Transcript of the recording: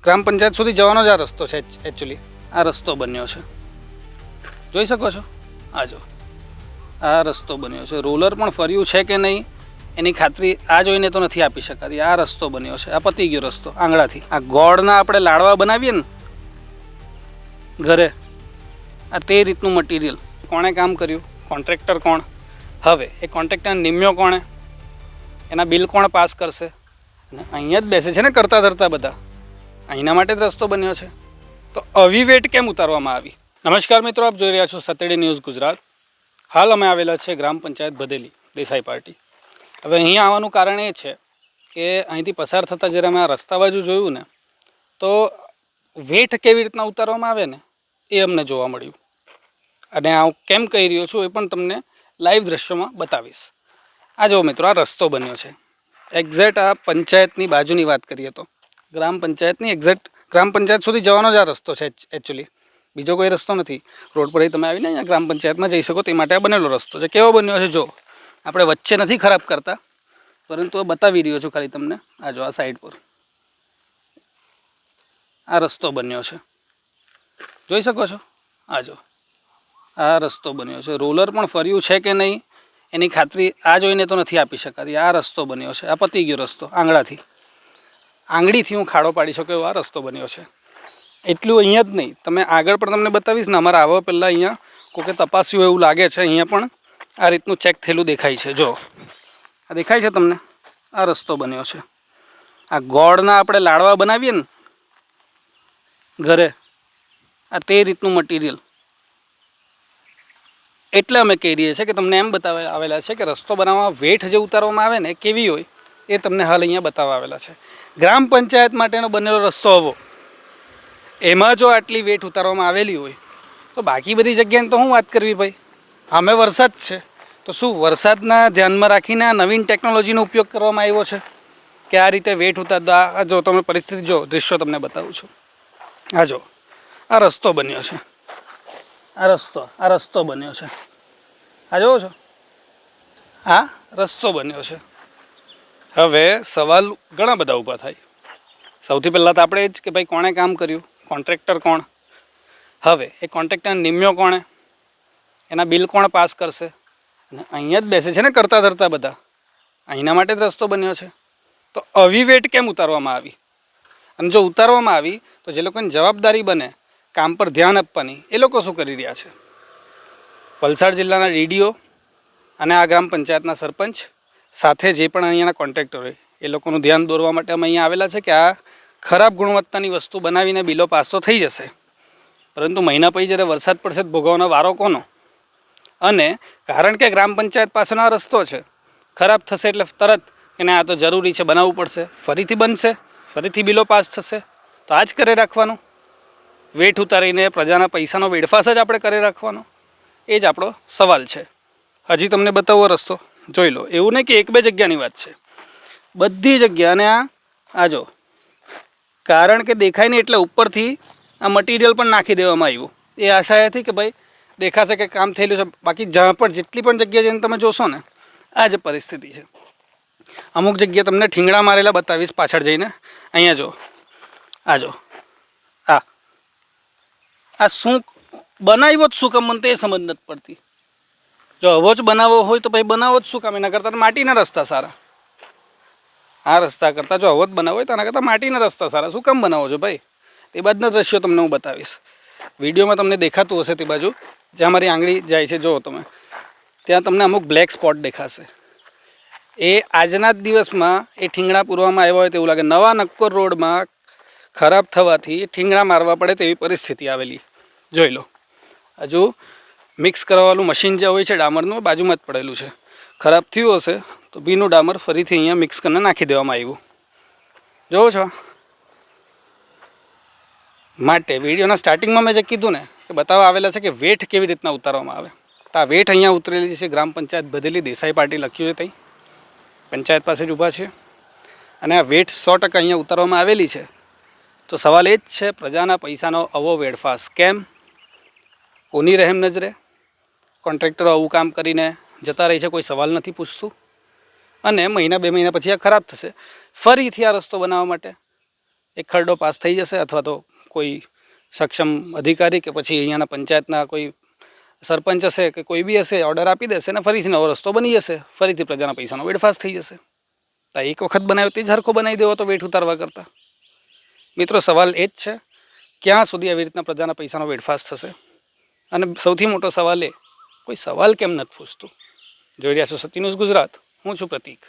ગ્રામ પંચાયત સુધી જવાનો જ આ રસ્તો છે. એકચ્યુઅલી આ રસ્તો બન્યો છે, જોઈ શકો છો. આ જો આ રસ્તો બન્યો છે. રોલર પણ ફર્યું છે કે નહીં એની ખાતરી આ જોઈને તો નથી આપી શકાતી. આ રસ્તો બન્યો છે, આ પતી ગયો રસ્તો આંગળાથી. આ ગોળના આપણે લાડવા બનાવીએ ને ઘરે, આ તે રીતનું મટીરિયલ. કોણે કામ કર્યું? કોન્ટ્રાક્ટર કોણ? હવે એ કોન્ટ્રાક્ટર નિમ્યો કોણે? એના બિલ કોણ પાસ કરશે? અને અહીંયા જ બેસે છે ને કરતા ધરતા બધા. અહીંના માટે જ રસ્તો બન્યો છે. તો આવી વેટ કેમ ઉતારવામાં આવી? નમસ્કાર મિત્રો, આપ જોઈ રહ્યા છો સતેડી ન્યૂઝ ગુજરાત. હાલ અમે આવેલા છે ગ્રામ પંચાયત ભદેલી, દેસાઈ પાર્ટી. હવે અહીંયા આવવાનું કારણ એ છે કે અહીંથી પસાર થતાં જ્યારે અમે આ રસ્તા બાજુ જોયું ને તો વેટ કેવી રીતના ઉતારવામાં આવે ને એ અમને જોવા મળ્યું. અને આ હું કેમ કહી રહ્યો છું એ પણ તમને લાઈવ દ્રશ્યોમાં બતાવીશ. આ જુઓ મિત્રો, આ રસ્તો બન્યો છે. એક્ઝેક્ટ આ પંચાયતની બાજુની વાત કરીએ તો ગ્રામ પંચાયતની એક્ઝેક્ટ ગ્રામ પંચાયત સુધી જવાનો જ આ રસ્તો છે. એકચ્યુઅલી બીજો કોઈ રસ્તો નથી. રોડ પર તમે આવીને અહીંયા ગ્રામ પંચાયતમાં જઈ શકો તે માટે આ બનેલો રસ્તો છે. કેવો બન્યો છે જો, આપણે વચ્ચે નથી ખરાબ કરતા, પરંતુ આ બતાવી રહ્યો છું ખાલી તમને. આ જો આ સાઈડ પર આ રસ્તો બન્યો છે, જોઈ શકો છો. આ જો આ રસ્તો બન્યો છે. રોલર પણ ફર્યું છે કે નહીં એની ખાતરી આ જોઈને તો નથી આપી શકાતી. આ રસ્તો બન્યો છે, આ પતી ગયો રસ્તો આંગળાથી. આંગળીથી હું ખાડો પાડી શકું એવો આ રસ્તો બન્યો છે. એટલું અહીંયા જ નહીં, તમે આગળ પણ તમને બતાવીશ ને. અમારા આવવા પહેલાં અહીંયા કોકે તપાસ્યું એવું લાગે છે. અહીંયા પણ આ રીતનું ચેક થયેલું દેખાય છે. જો આ દેખાય છે તમને, આ રસ્તો બન્યો છે. આ ગોળના આપણે લાડવા બનાવીએ ને ઘરે, આ તે રીતનું મટીરિયલ. એટલે અમે કહી રહીએ છીએ કે તમને એમ બતાવવા આવેલા છે કે રસ્તો બનાવવામાં વેઠ જે ઉતારવામાં આવે ને કેવી હોય એ તમને હાલ અહીંયા બતાવવા આવેલા છે. ગ્રામ પંચાયત માટેનો બનેલો રસ્તો આવો, એમાં જો આટલી વેઠ ઉતારવામાં આવેલી હોય તો બાકી બધી જગ્યાને તો હું વાત કરવી ભાઈ. અમે વરસાદ છે તો શું વરસાદના ધ્યાનમાં રાખીને આ નવીન ટેકનોલોજીનો ઉપયોગ કરવામાં આવ્યો છે કે આ રીતે વેઠ ઉતારતા. આ જો તમે પરિસ્થિતિ જો, દૃશ્યો તમને બતાવું છું. આ જો આ રસ્તો બન્યો છે. આ રસ્તો બન્યો છે. આ જોવો છો, આ રસ્તો બન્યો છે. હવે સવાલ ઘણા બધા ઊભા થાય. સૌથી પહેલાં તો આપણે એ જ કે ભાઈ કોણે કામ કર્યું? કોન્ટ્રાક્ટર કોણ? હવે એ કોન્ટ્રાક્ટર નિમ્યો કોણે? એના બિલ કોણ પાસ કરશે? અને અહીંયા જ બેસે છે ને કરતા ધરતા બધા. અહીંના માટે જ રસ્તો બન્યો છે. તો આવી વેટ કેમ ઉતારવામાં આવી? અને જો ઉતારવામાં આવી તો જે લોકોની જવાબદારી બને કામ પર ધ્યાન આપવાની, એ લોકો શું કરી રહ્યા છે? વલસાડ જિલ્લાના ડીડીઓ અને આ ગ્રામ પંચાયતના સરપંચ સાથે જે પણ અહીંયાના કોન્ટ્રાક્ટર હોય એ લોકોનું ધ્યાન દોરવા માટે અમે અહીંયા આવેલા છે કે આ ખરાબ ગુણવત્તાની વસ્તુ બનાવીને બિલો પાસ તો થઈ જશે, પરંતુ મહિના પછી જ્યારે વરસાદ પડશે તો ભોગવવાનો વારો કોનો? અને કારણ કે ગ્રામ પંચાયત પાસેનો આ રસ્તો છે, ખરાબ થશે એટલે તરત એને આ તો જરૂરી છે બનાવવું પડશે, ફરીથી બનશે, ફરીથી બિલો પાસ થશે. તો આ જ કરે રાખવાનું, વેઠ ઉતારીને પ્રજાના પૈસાનો વેડફાશ જ આપણે કરી રાખવાનો. એ જ આપણો સવાલ છે. હજી તમને બતાવો રસ્તો, જોઈ લો. એવું નહીં કે એક બે જગ્યાની વાત છે, બધી જગ્યા. અને આ જો, કારણ કે દેખાય નહીં એટલે ઉપરથી આ મટીરિયલ પણ નાખી દેવામાં આવ્યું. એ આશા હતી કે ભાઈ દેખાશે કે કામ થયેલું છે. બાકી જ્યાં પણ જેટલી પણ જગ્યાએ જઈને તમે જોશો ને આ જ પરિસ્થિતિ છે. અમુક જગ્યાએ તમને ઠીંગણા મારેલા બતાવીશ પાછળ જઈને. અહીંયા જો, આ જો, આ શું બનાવ્યો જ શું કામ? મને તો એ સમજ નથી પડતી. જો આવો જ બનાવવો હોય તો ભાઈ બનાવો જ શું કામ? એના કરતાં માટીના રસ્તા સારા. આ રસ્તા કરતાં જો આવો જ બનાવો હોય તો એના કરતાં માટીના રસ્તા સારા. શું કામ બનાવો છો ભાઈ? તે બાજુના દ્રશ્યો તમને હું બતાવીશ. વિડીયોમાં તમને દેખાતું હશે તે બાજુ જ્યાં મારી આંગળી જાય છે, જુઓ તમે, ત્યાં તમને અમુક બ્લેક સ્પોટ દેખાશે. એ આજના જ દિવસમાં એ ઠીંગણા પૂરવામાં આવ્યા હોય તેવું લાગે. નવા નક્કોર રોડમાં ખરાબ થવાથી ઠીંગણા મારવા પડે તેવી પરિસ્થિતિ આવેલી. જોઈ લો, હજુ મિક્સ કરવાવાળું મશીન જે હોય છે ડામરનું, બાજુમાં જ પડેલું છે. ખરાબ થયું હશે તો ભીનું ડામર ફરીથી અહીંયા મિક્સ કરીને નાખી દેવામાં આવ્યું. જોવો છો. માટે વિડીયોના સ્ટાર્ટિંગમાં મેં જે કીધું ને કે બતાવવા આવેલા છે કે વેઠ કેવી રીતના ઉતારવામાં આવે. તો આ વેઠ અહીંયા ઉતરેલી છે. ગ્રામ પંચાયત ભદેલી, દેસાઈ પાર્ટી લખ્યું છે. ત્યાં પંચાયત પાસે જ ઊભા છે. અને આ વેઠ 100% અહીંયા ઉતારવામાં આવેલી છે. તો સવાલ એ જ છે, પ્રજાના પૈસાનો આવો વેડફાશ કેમ? કોની રહેમ નજરે કોન્ટ્રાક્ટરો આવું કામ કરીને જતા રહે છે? કોઈ સવાલ નથી પૂછતું. અને મહિના બે મહિના પછી આ ખરાબ થશે, ફરીથી આ રસ્તો બનાવવા માટે એક ખરડો પાસ થઈ જશે અથવા તો કોઈ સક્ષમ અધિકારી કે પછી અહીંયાના પંચાયતના કોઈ સરપંચ હશે કે કોઈ બી હશે ઓર્ડર આપી દેશે અને ફરીથી નવો રસ્તો બની જશે, ફરીથી પ્રજાના પૈસાનો વેડફાશ થઈ જશે. તો એક વખત બનાવ્યો તે જ હરખો બનાવી દેવો તો વેઠ ઉતારવા કરતાં. મિત્રો સવાલ એ જ છે, ક્યાં સુધી આવી રીતના પ્રજાના પૈસાનો વેડફાશ થશે? અને સૌથી મોટો સવાલ એ, કોઈ સવાલ કેમ નથી પૂછતું? જોઈ રહ્યા છો સત્ય ન્યૂઝ ગુજરાત, હું છું પ્રતીક.